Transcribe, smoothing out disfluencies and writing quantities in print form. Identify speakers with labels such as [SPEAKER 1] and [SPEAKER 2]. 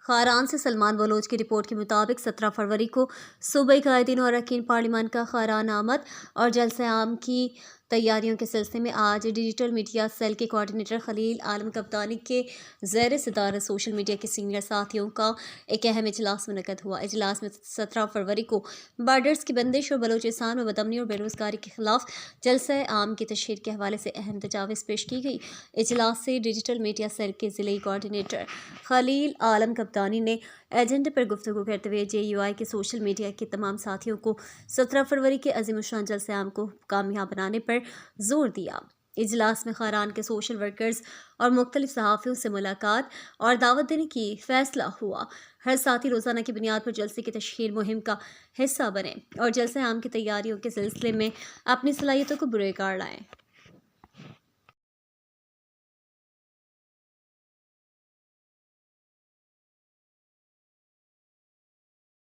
[SPEAKER 1] خاران سے سلمان بلوچ کی رپورٹ کے مطابق 17 فروری کو صوبائی قائدین اور اراکین پارلیمان کا خاران آمد اور جلسہ عام کی تیاریوں کے سلسلے میں آج ڈیجیٹل میڈیا سیل کے کوارڈینیٹر خلیل عالم کپتانی کے زیر صدارت سوشل میڈیا کے سینئر ساتھیوں کا ایک اہم اجلاس منعقد ہوا۔ اجلاس میں 17 فروری کو بارڈرز کی بندش اور بلوچستان میں بدامنی اور بے روزگاری کے خلاف جلسہ عام کی تشہیر کے حوالے سے اہم تجاویز پیش کی گئی۔ اجلاس سے ڈیجیٹل میڈیا سیل کے ضلعی کوارڈینیٹر خلیل عالم کپتانی نے ایجنڈے پر گفتگو کرتے ہوئے JUI کے سوشل میڈیا کے تمام ساتھیوں کو 17 فروری کے عظیم الشان جلسہ عام کو کامیاب بنانے پر زور دیا۔ اجلاس میں خاران کے سوشل ورکرز اور مختلف صحافیوں سے ملاقات اور دعوت دینے کی فیصلہ ہوا۔ ہر ساتھی روزانہ کی بنیاد پر جلسے کی تشہیر مہم کا حصہ بنے اور جلسہ عام کی تیاریوں کے سلسلے میں اپنی صلاحیتوں کو بروئے کار لائیں۔